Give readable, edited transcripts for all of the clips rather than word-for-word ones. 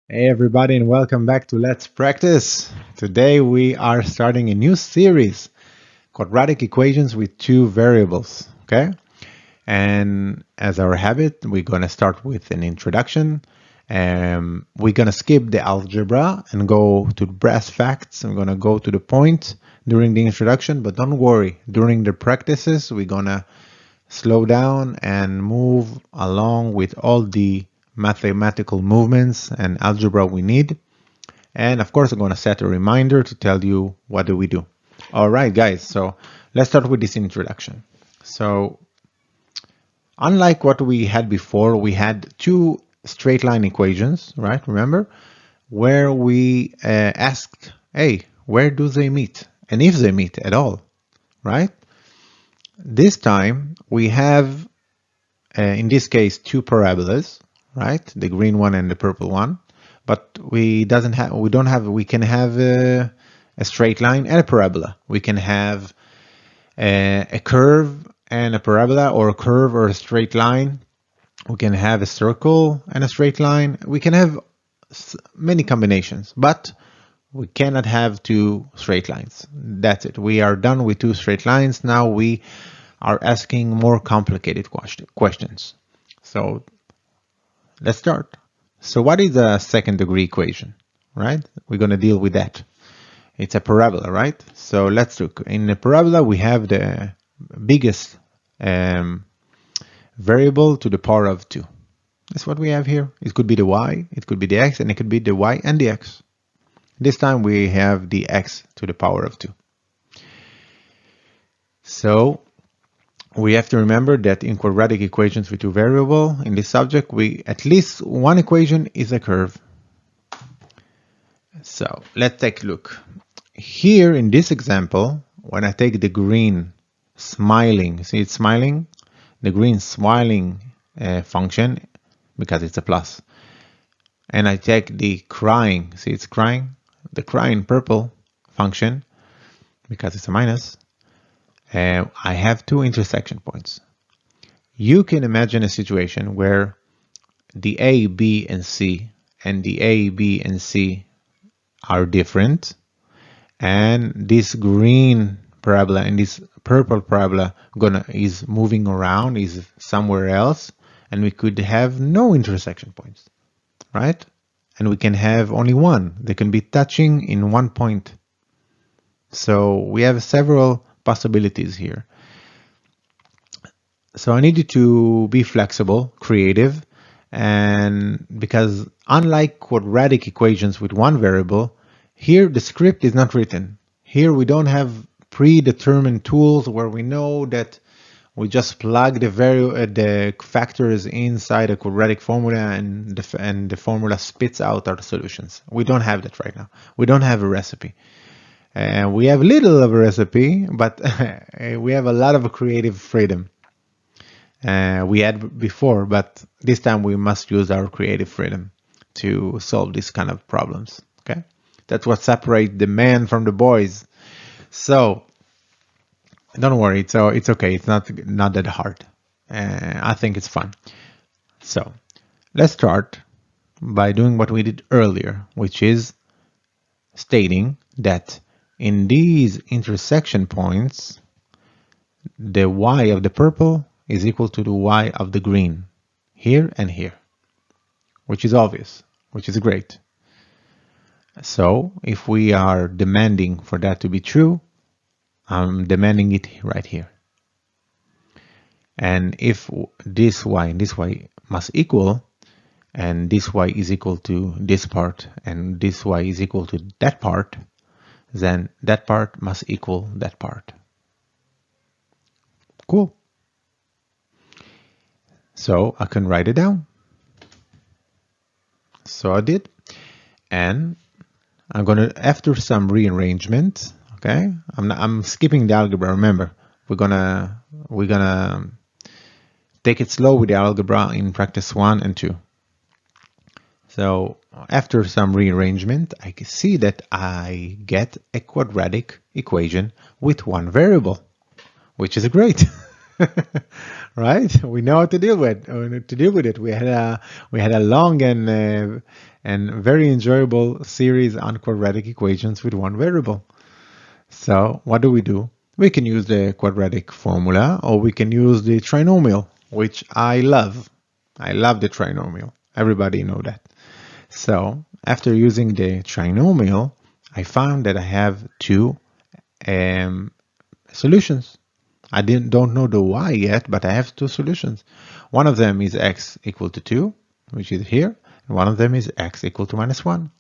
Hey everybody and welcome back to Let's Practice. Today we are starting a new series, quadratic equations with two variables, okay? And as our habit, we're going to start with an introduction. We're going to skip the algebra and go to brass facts. I'm going to go to the point during the introduction, but don't worry, during the practices, we're going to slow down and move along with all the mathematical movements and algebra we need. And of course, I'm going to set a reminder to tell you what do we do. All right, guys, so let's start with this introduction. So unlike what we had before, we had two straight line equations, right? Remember? Where we asked, hey, where do they meet? And if they meet at all, right? This time we have in this case, two parabolas, right? The green one and the purple one. But we can have a straight line and a parabola. We can have a curve and a parabola, or a curve or a straight line. We can have a circle and a straight line. We can have many combinations, but we cannot have two straight lines. That's it. We are done with two straight lines. Now we are asking more complicated questions. So let's start. So what is a second degree equation, right? We're going to deal with that. It's a parabola, right? So let's look. In the parabola, we have the biggest variable to the power of 2. That's what we have here. It could be the y, it could be the x, and it could be the y and the x. This time we have the x to the power of 2. So we have to remember that in quadratic equations with two variables, in this subject, at least one equation is a curve. So let's take a look. Here in this example, when I take the green smiling, see it's smiling? The green smiling function, because it's a plus. And I take the crying, see it's crying? The crying purple function, because it's a minus. I have two intersection points. You can imagine a situation where the A, B, and C and the A, B, and C are different, and this green parabola and this purple parabola is moving around, is somewhere else, and we could have no intersection points, right? And we can have only one. They can be touching in one point. So we have several possibilities here. So I need you to be flexible, creative, and because unlike quadratic equations with one variable, here the script is not written. Here we don't have predetermined tools where we know that we just plug the factors inside a quadratic formula and the formula spits out our solutions. We don't have that right now. We don't have a recipe. We have little of a recipe, but we have a lot of creative freedom. We had before, but this time we must use our creative freedom to solve these kind of problems. Okay, that's what separates the man from the boys. So don't worry, so it's okay. It's not that hard. I think it's fun. So let's start by doing what we did earlier, which is stating that in these intersection points, the y of the purple is equal to the y of the green, here and here, which is obvious, which is great. So if we are demanding for that to be true, I'm demanding it right here. And if this y and this y must equal, and this y is equal to this part, and this y is equal to that part, then that part must equal that part. Cool. So I can write it down. So I did. And I'm gonna, after some rearrangement, okay, I'm skipping the algebra, remember. We're gonna take it slow with the algebra in practice 1 and 2. So after some rearrangement, I can see that I get a quadratic equation with one variable, which is great. Right? We know how to deal with it. We had a long and very enjoyable series on quadratic equations with one variable. So what do? We can use the quadratic formula, or we can use the trinomial, which I love. I love the trinomial. Everybody know that. So after using the trinomial, I found that I have two um, solutions. I don't know the y yet, but I have two solutions. One of them is x equal to 2, which is here, and one of them is x equal to minus 1.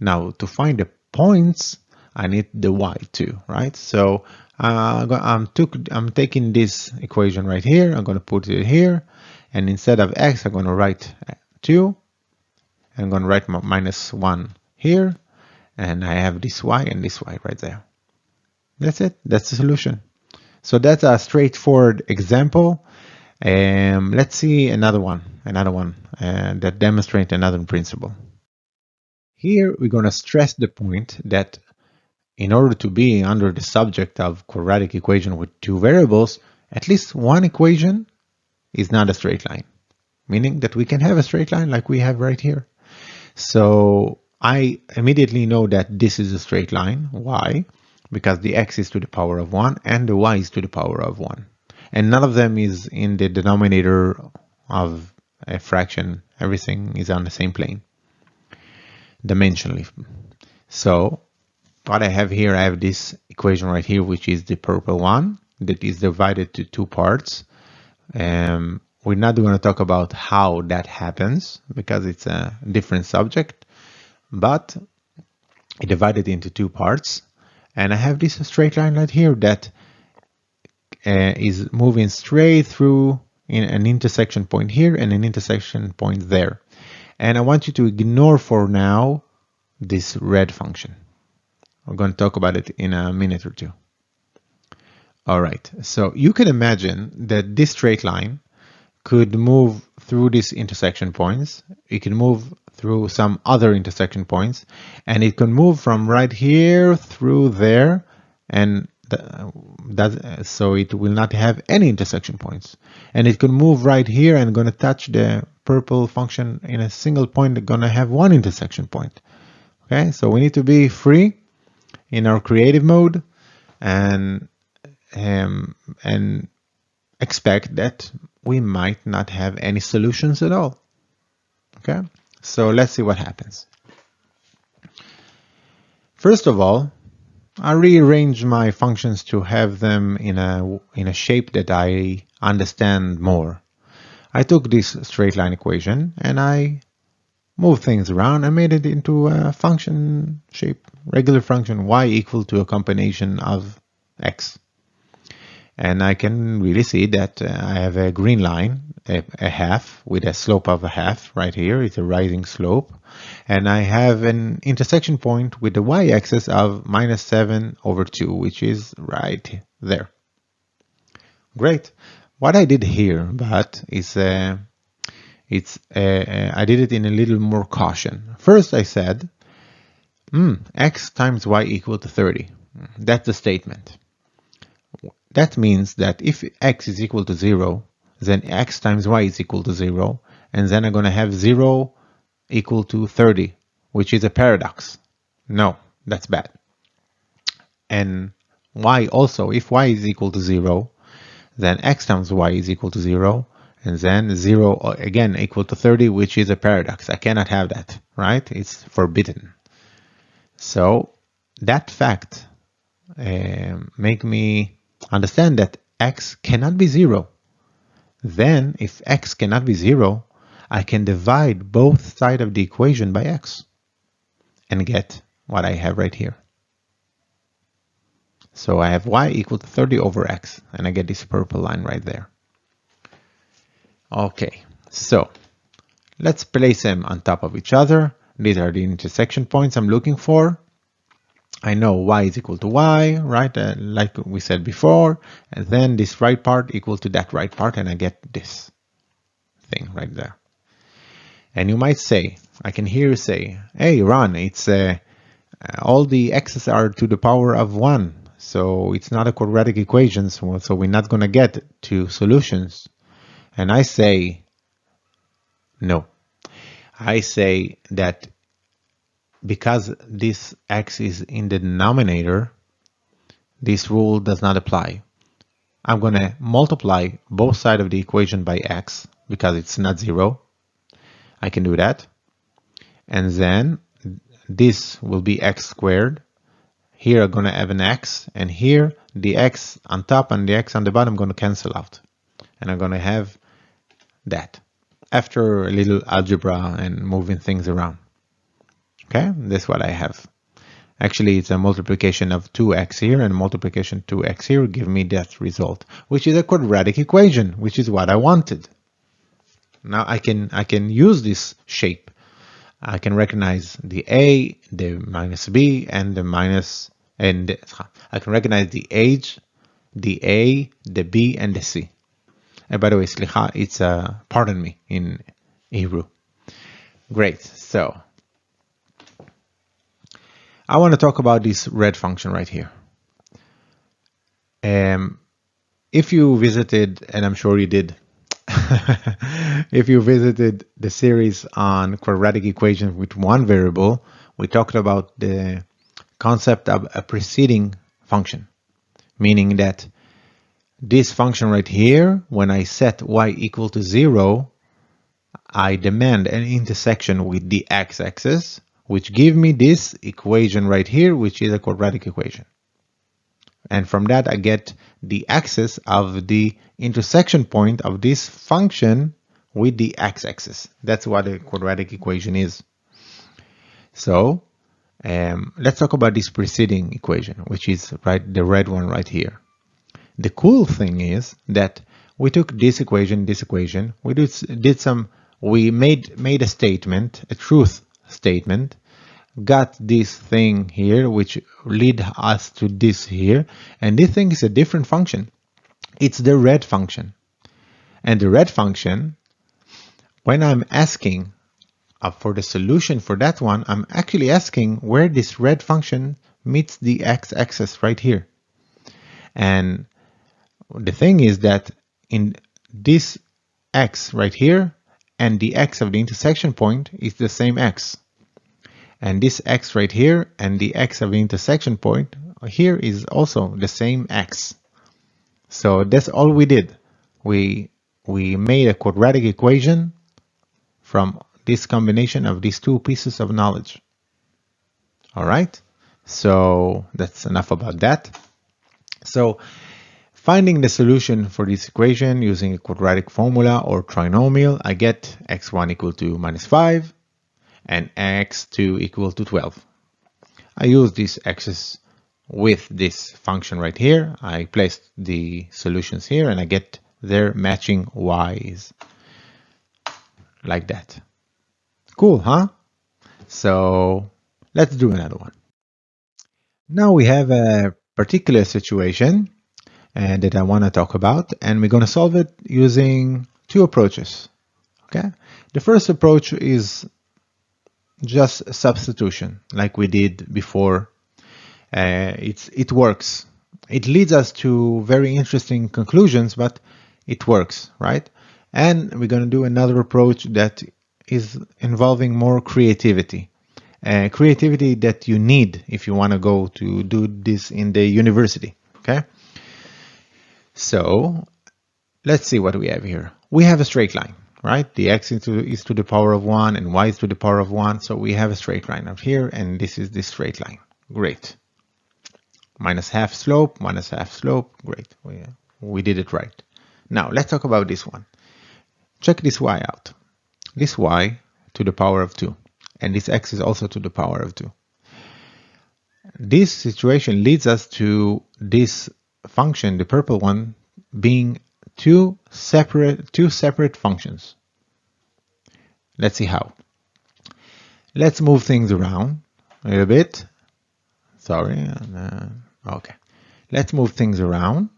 Now, to find the points, I need the y too, right? So I'm taking this equation right here, I'm going to put it here, and instead of x, I'm going to write 2, and I'm going to write minus 1 here, and I have this y and this y right there. That's it. That's the solution. So that's a straightforward example. Let's see another one that demonstrates another principle. Here we're going to stress the point that in order to be under the subject of quadratic equation with two variables, at least one equation is not a straight line, meaning that we can have a straight line like we have right here. So I immediately know that this is a straight line. Why? Because the x is to the power of 1 and the y is to the power of 1. And none of them is in the denominator of a fraction. Everything is on the same plane, dimensionally. So what I have here, I have this equation right here, which is the purple one that is divided to two parts. We're not going to talk about how that happens because it's a different subject, but I divided into two parts. And I have this straight line right here that is moving straight through in an intersection point here and an intersection point there. And I want you to ignore for now this red function. We're going to talk about it in a minute or two. All right, so you can imagine that this straight line could move through these intersection points. It can move through some other intersection points, and it can move from right here through there, and so it will not have any intersection points. And it can move right here and going to touch the purple function in a single point, going to have one intersection point. Okay, so we need to be free in our creative mode and expect that we might not have any solutions at all. Okay, so let's see what happens. First of all, I rearrange my functions to have them in a shape that I understand more. I took this straight line equation and I moved things around and made it into a function shape, regular function y equal to a combination of x. And I can really see that I have a green line, a half with a slope of a half right here. It's a rising slope. And I have an intersection point with the y-axis of minus 7 over 2, which is right there. Great. What I did here, but is I did it in a little more caution. First I said, x times y equal to 30. That's the statement. That means that if x is equal to 0, then x times y is equal to 0, and then I'm going to have 0 equal to 30, which is a paradox. No, that's bad. And y also, if y is equal to 0, then x times y is equal to 0, and then 0 again equal to 30, which is a paradox. I cannot have that, right? It's forbidden. So that fact make me understand that x cannot be 0. Then, if x cannot be 0, I can divide both sides of the equation by x and get what I have right here. So I have y equal to 30 over x, and I get this purple line right there. Okay, so let's place them on top of each other. These are the intersection points I'm looking for. I know y is equal to y, right, like we said before, and then this right part equal to that right part, and I get this thing right there. And you might say, I can hear you say, hey Ron, it's all the x's are to the power of 1, so it's not a quadratic equation, so we're not going to get two solutions. And I say no. I say that because this x is in the denominator, this rule does not apply. I'm going to multiply both sides of the equation by x because it's not 0. I can do that. And then this will be x squared. Here I'm going to have an x, and here the x on top and the x on the bottom going to cancel out. And I'm going to have that after a little algebra and moving things around. Okay, that's what I have. Actually, it's a multiplication of 2x here and multiplication 2x here give me that result, which is a quadratic equation, which is what I wanted. Now I can use this shape. I can recognize the a, the minus b, and the minus, and I can recognize the h, the a, the b, and the c. And by the way, slicha, it's pardon me in Hebrew. Great. So I want to talk about this red function right here. If you visited, and I'm sure you did, if you visited the series on quadratic equations with one variable, we talked about the concept of a preceding function, meaning that this function right here, when I set y equal to 0, I demand an intersection with the x-axis, which give me this equation right here, which is a quadratic equation. And from that, I get the axis of the intersection point of this function with the x-axis. That's what a quadratic equation is. So let's talk about this preceding equation, which is the red one right here. The cool thing is that we took this equation, we made a statement, a truth statement, got this thing here, which lead us to this here, and this thing is a different function. It's the red function. And the red function, when I'm asking for the solution for that one, I'm actually asking where this red function meets the x-axis right here. And the thing is that in this x right here and the x of the intersection point is the same x. And this x right here and the x of the intersection point here is also the same x. So that's all we did. We made a quadratic equation from this combination of these two pieces of knowledge. All right, so that's enough about that. So finding the solution for this equation using a quadratic formula or trinomial, I get x1 equal to minus 5 and x2 equal to 12. I use these x's with this function right here. I placed the solutions here and I get their matching y's like that. Cool, huh? So let's do another one. Now we have a particular situation that I want to talk about, and we're going to solve it using two approaches. Okay, the first approach is just substitution, like we did before. It works. It leads us to very interesting conclusions, but it works, right? And we're going to do another approach that is involving more creativity. Creativity that you need if you want to go to do this in the university, okay? So let's see what we have here. We have a straight line, right? The x is to the power of 1 and y is to the power of 1. So we have a straight line out here, and this is the straight line. Great. Minus half slope, minus half slope. Great. We did it right. Now let's talk about this one. Check this y out. This y to the power of 2. And this x is also to the power of 2. This situation leads us to this function, the purple one, being two separate functions. Let's see how. Let's move things around a little bit. Sorry. Okay. Let's move things around.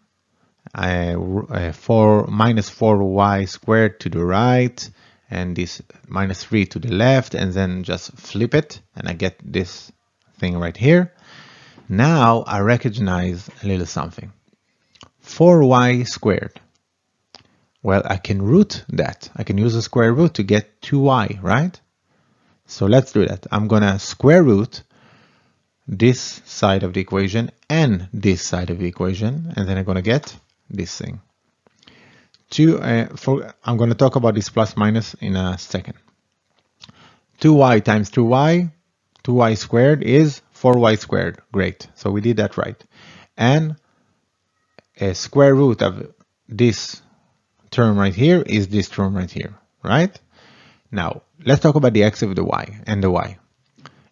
Minus 4y squared to the right, and this minus 3 to the left, and then just flip it, and I get this thing right here. Now I recognize a little something. 4y squared. Well, I can root that. I can use a square root to get 2y, right? So let's do that. I'm going to square root this side of the equation and this side of the equation, and then I'm going to get this thing. I'm going to talk about this plus minus in a second. 2y times 2y, 2y squared is 4y squared. Great. So we did that right. And a square root of this term right here is this term right here, right? Now, let's talk about the x of the y and the y.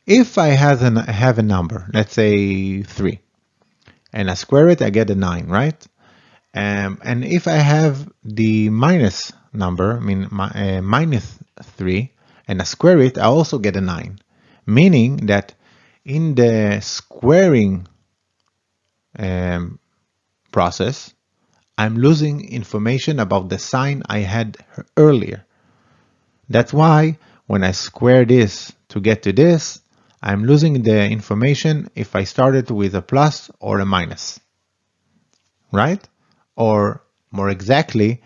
If I have a number, let's say 3, and I square it, I get a 9, right? And if I have the minus number, I mean minus 3, and I square it, I also get a 9. Meaning that in the squaring process, I'm losing information about the sign I had earlier. That's why when I square this to get to this, I'm losing the information if I started with a plus or a minus, right? Or more exactly,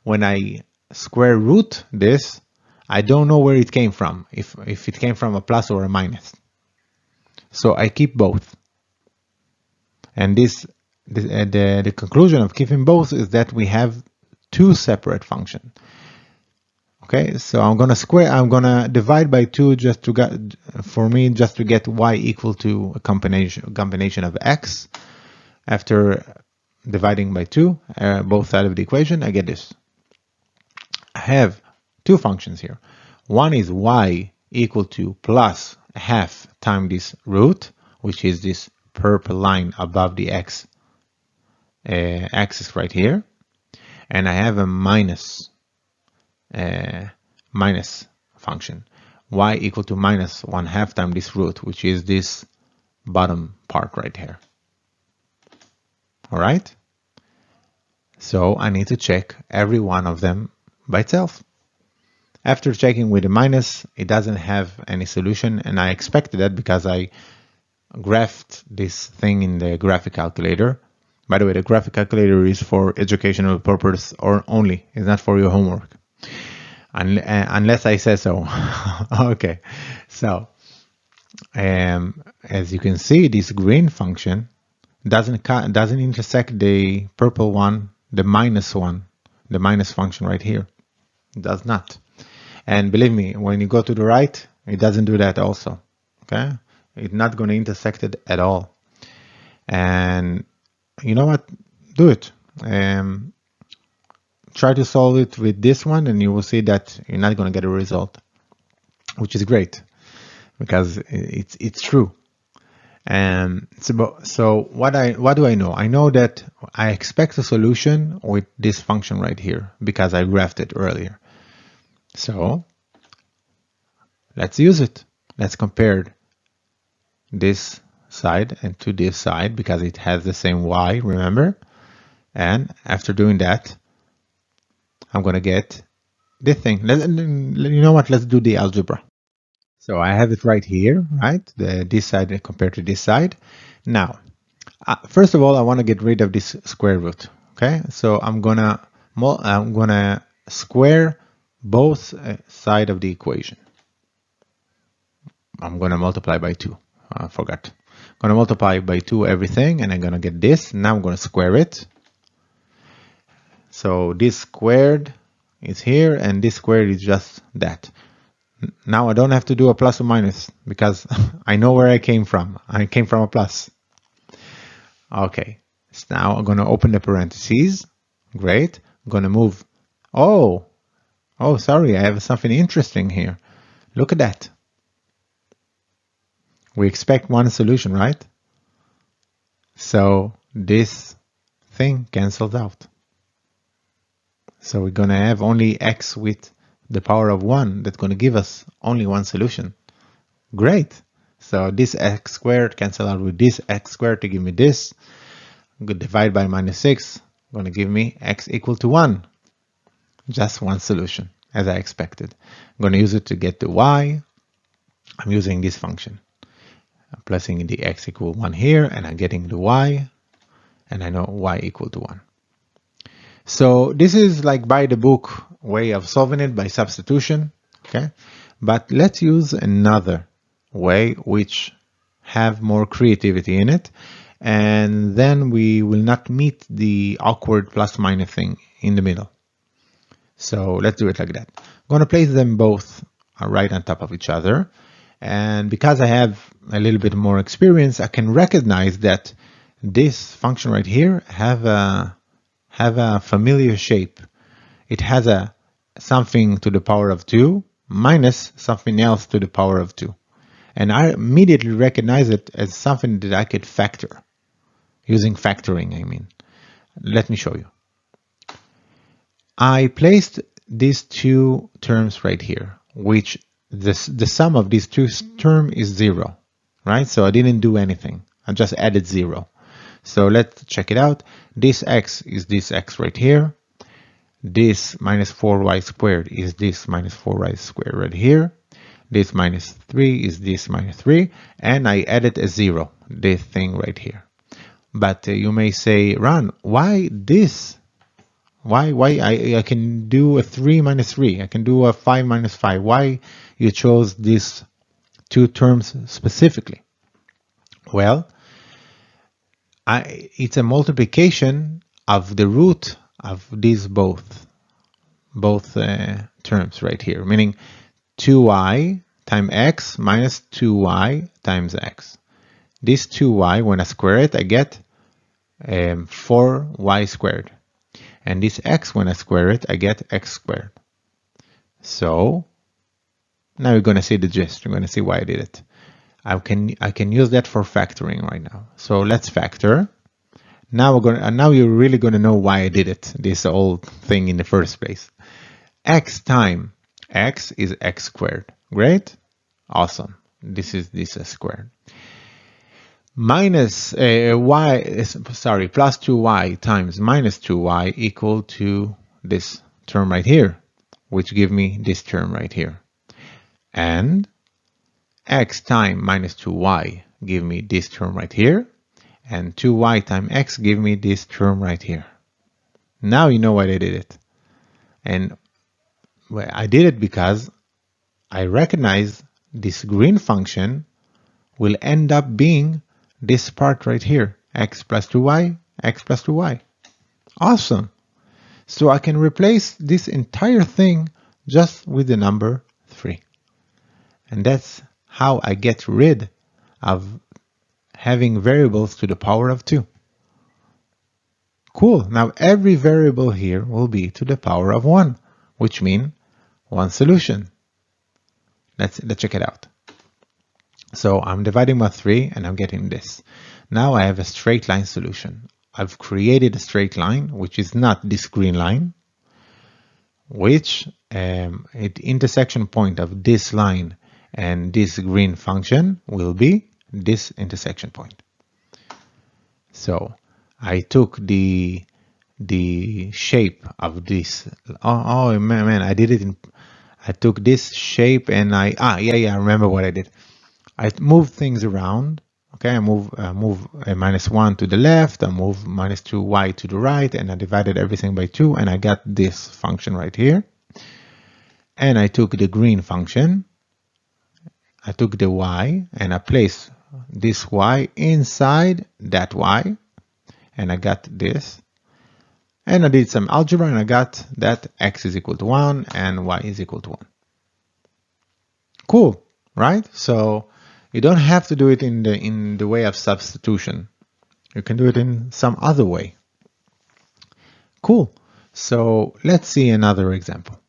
when I square root this, I don't know where it came from, if it came from a plus or a minus. So I keep both. And the conclusion of keeping both is that we have two separate functions. Okay, so I'm gonna divide by 2 just to get, for me, just to get y equal to a combination of x. After dividing by 2, both sides of the equation, I get this. I have two functions here. One is y equal to plus half times this root, which is this purple line above the x axis right here. And I have a minus function, y equal to minus 1/2 times this root, which is this bottom part right here. All right? So I need to check every one of them by itself. After checking with the minus, it doesn't have any solution, and I expected that because I graphed this thing in the graphic calculator. By the way, the graphic calculator is for educational purpose or only. It's not for your homework. Unless I say so. Okay, so as you can see, this green function doesn't intersect the purple one, the minus function right here. It does not. And believe me, when you go to the right, it doesn't do that also. Okay, it's not going to intersect it at all. And you know what? Do it. Try to solve it with this one, and you will see that you're not going to get a result, which is great because it's true. And so what do I know? I know that I expect a solution with this function right here because I graphed it earlier. So let's use it. Let's compare this side and to this side because it has the same y, remember? And after doing that, I'm going to get this thing. You know what? Let's do the algebra. So I have it right here, right? This side compared to this side. Now, first of all, I want to get rid of this square root. Okay, so I'm gonna square both sides of the equation. I'm gonna multiply by 2. I forgot. I'm gonna multiply by 2 everything, and I'm gonna get this. Now I'm gonna square it. So this squared is here, and this squared is just that. Now I don't have to do a plus or minus because I know where I came from. I came from a plus. Okay, so now I'm going to open the parentheses. Great. I'm going to move. Oh, sorry, I have something interesting here. Look at that. We expect one solution, right? So this thing cancels out. So we're going to have only x with the power of 1 that's going to give us only one solution. Great. So this x squared cancel out with this x squared to give me this. I'm going to divide by minus 6. Going to give me x equal to 1. Just one solution, as I expected. I'm going to use it to get the y. I'm using this function. I'm placing the x equal 1 here, and I'm getting the y, and I know y equal to 1. So this is like by the book way of solving it by substitution, okay? But let's use another way which have more creativity in it, and then we will not meet the awkward plus minus thing in the middle. So let's do it like that. I'm going to place them both right on top of each other, and because I have a little bit more experience, I can recognize that this function right here have a familiar shape. It has a something to the power of 2 minus something else to the power of 2. And I immediately recognize it as something that I could factor. Using factoring, I mean. Let me show you. I placed these two terms right here, which the sum of these two terms is 0, right? So I didn't do anything. I just added 0. So let's check it out. This x is this x right here. This minus 4y squared is this minus 4y squared right here. This minus 3 is this minus 3. And I added a 0, this thing right here. But you may say, Ran, why this? Why I can do a 3 minus 3. I can do a 5 minus 5. Why you chose these two terms specifically? Well, it's a multiplication of the root of these both terms right here, meaning 2y times x minus 2y times x. This 2y, when I square it, I get 4y squared. And this x, when I square it, I get x squared. So now you're going to see the gist. You're going to see why I did it. I can use that for factoring right now. So let's factor. Now you're really going to know why I did it, this old thing in the first place. X times x is x squared. Great. Awesome. This is squared. Minus plus 2y times minus 2y equal to this term right here, which give me this term right here. And x times minus 2y give me this term right here. And 2y times x give me this term right here. Now you know why I did it. And I did it because I recognize this green function will end up being this part right here, x plus 2y, x plus 2y. Awesome. So I can replace this entire thing just with the number 3. And that's how I get rid of having variables to the power of 2. Cool. Now every variable here will be to the power of 1, which means one solution. Let's check it out. So I'm dividing by 3 and I'm getting this. Now I have a straight line solution. I've created a straight line, which is not this green line, which the intersection point of this line and this green function will be this intersection point. So I took the shape of this. Oh man, I did it in. I took this shape and I remember what I did. I moved things around. Okay, I move minus 1 to the left. I move minus 2y to the right, and I divided everything by 2, and I got this function right here. And I took the green function. I took the y and I placed this y inside that y, and I got this. And I did some algebra and I got that x is equal to 1 and y is equal to 1. Cool, right? So you don't have to do it in the way of substitution. You can do it in some other way. Cool. So let's see another example.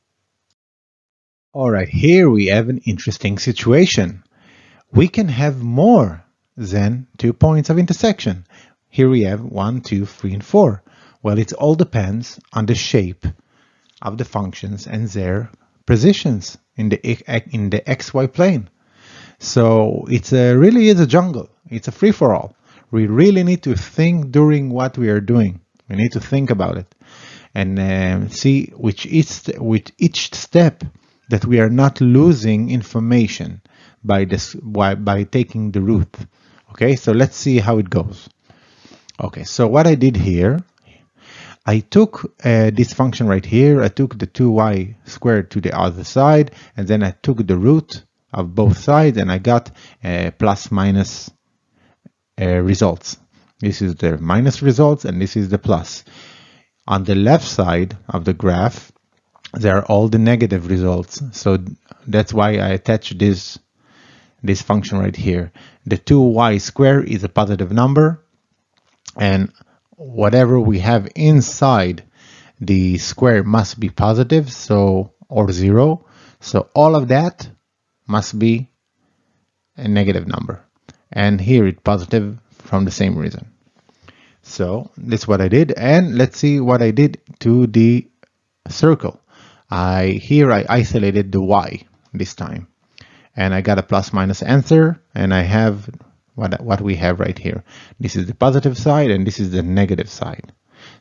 All right, here we have an interesting situation. We can have more than 2 points of intersection. Here we have 1, 2, 3, and 4. Well, it all depends on the shape of the functions and their positions in the xy plane. So it really is a jungle. It's a free-for-all. We really need to think during what we are doing. We need to think about it and see with each step that we are not losing information, by taking the root. Okay, so let's see how it goes. Okay, so what I did here, I took this function right here, I took the 2y squared to the other side, and then I took the root of both sides, and I got plus minus results. This is the minus results, and this is the plus. On the left side of the graph, there are all the negative results. So that's why I attach this function right here. The 2y squared is a positive number, and whatever we have inside the square must be positive, so or 0. So all of that must be a negative number. And here it's positive from the same reason. So that's what I did. And let's see what I did to the circle. Here I isolated the y this time. And I got a plus minus answer, and I have what we have right here. This is the positive side, and this is the negative side.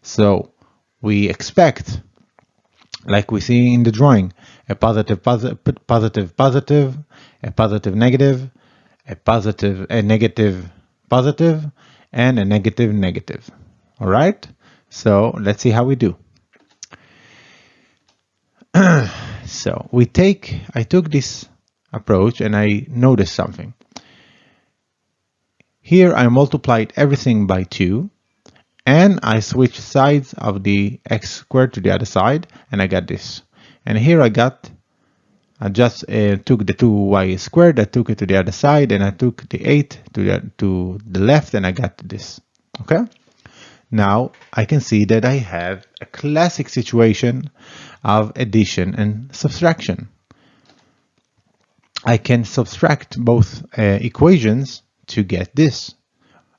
So we expect, like we see in the drawing, a positive, positive, positive, positive, a positive, negative, a positive, a negative, positive, and a negative, negative. All right. So let's see how we do. So I took this approach, and I noticed something. Here I multiplied everything by 2, and I switched sides of the x squared to the other side, and I got this. And here I just took the 2y squared, I took it to the other side, and I took the 8 to the left, and I got this. Okay? Now I can see that I have a classic situation of addition and subtraction. I can subtract both equations to get this,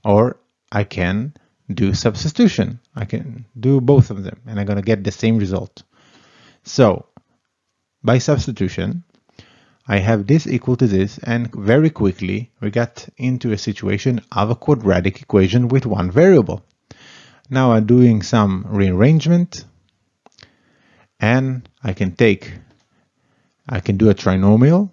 or I can do substitution. I can do both of them, and I'm going to get the same result. So by substitution, I have this equal to this, and very quickly we got into a situation of a quadratic equation with one variable. Now I'm doing some rearrangement, and I can do a trinomial.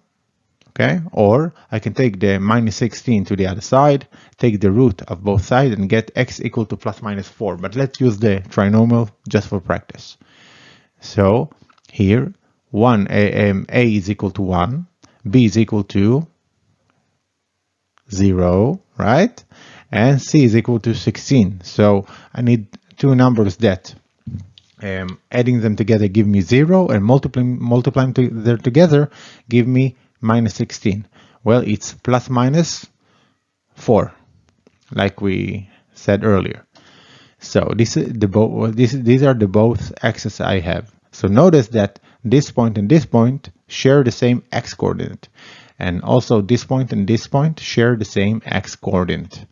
Okay, or I can take the minus 16 to the other side, take the root of both sides, and get x equal to plus minus 4. But let's use the trinomial just for practice. So here, a is equal to 1, b is equal to 0, right? And c is equal to 16. So I need two numbers that adding them together give me 0, and multiplying them together give me minus 16. Well, it's plus minus 4, like we said earlier. So these are the both x's I have. So notice that this point and this point share the same x coordinate, and also this point and this point share the same x coordinate.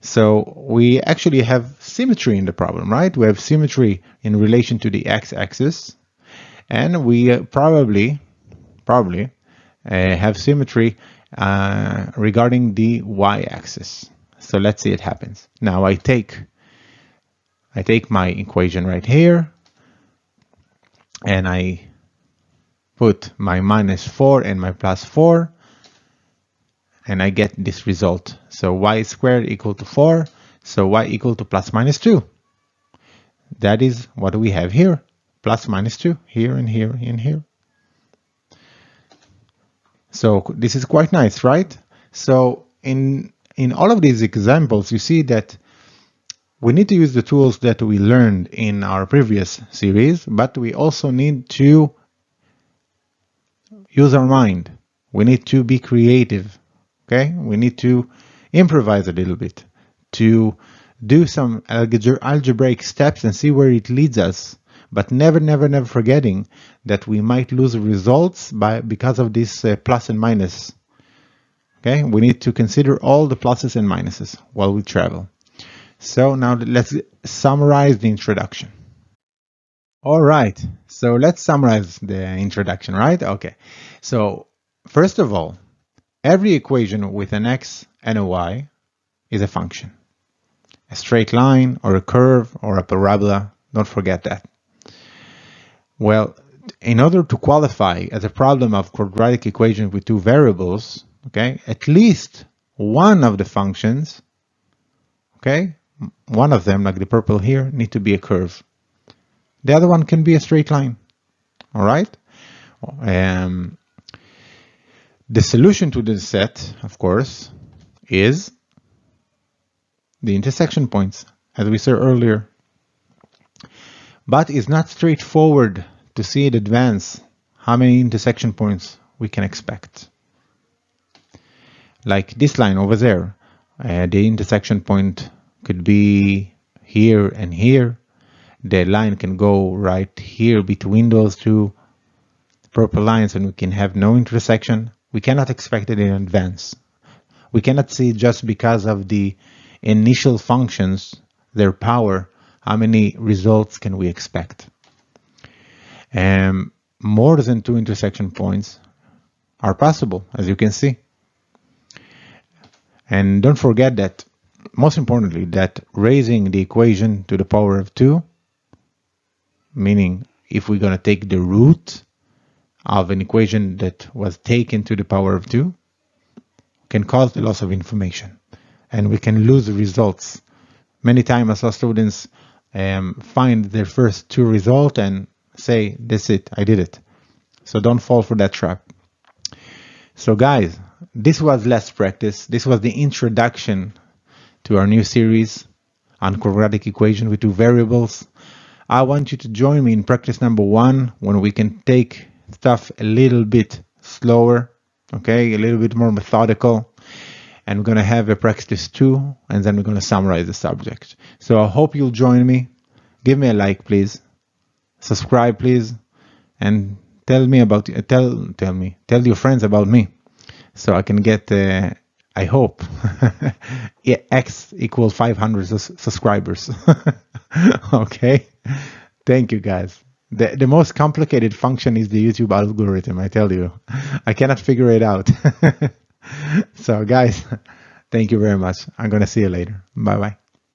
So we actually have symmetry in the problem, right? We have symmetry in relation to the x-axis, and we probably have symmetry regarding the y-axis. So let's see it happens. Now I take my equation right here, and I put my minus 4 and my plus 4, and I get this result. So y squared equal to 4, so y equal to plus minus 2. That is what we have here, plus minus 2, here and here and here. So this is quite nice, right? So in all of these examples, you see that we need to use the tools that we learned in our previous series, but we also need to use our mind. We need to be creative, okay? We need to improvise a little bit, to do some algebraic steps and see where it leads us, but never forgetting that we might lose results because of this plus and minus. Okay, we need to consider all the pluses and minuses while we travel. So now let's summarize the introduction. All right, so let's summarize the introduction, right? Okay, so first of all, every equation with an x and a y is a function. A straight line or a curve or a parabola, don't forget that. Well, in order to qualify as a problem of quadratic equation with two variables, okay, at least one of the functions, okay, one of them, like the purple here, need to be a curve. The other one can be a straight line. All right. The solution to this set, of course, is the intersection points, as we said earlier. But it's not straightforward to see in advance how many intersection points we can expect. Like this line over there, the intersection point could be here and here. The line can go right here between those two purple lines, and we can have no intersection. We cannot expect it in advance. We cannot see just because of the initial functions, their power, how many results can we expect. More than two intersection points are possible, as you can see. And don't forget that, most importantly, that raising the equation to the power of 2, meaning if we're going to take the root of an equation that was taken to the power of 2, can cause the loss of information, and we can lose the results. Many times I saw students find their first two results and say, that's it, I did it. So don't fall for that trap. So guys, this was Let's Practice. This was the introduction to our new series on quadratic equation with two variables. I want you to join me in practice number 1, when we can take stuff a little bit slower, okay, a little bit more methodical, and we're going to have a practice 2, and then we're going to summarize the subject. So I hope you'll join me. Give me a like, please. Subscribe, please, and tell your friends about me, so I can get I hope X equals 500 subscribers. Okay, thank you guys. The most complicated function is the YouTube algorithm, I tell you. I cannot figure it out. So guys, thank you very much. I'm gonna see you later. Bye bye.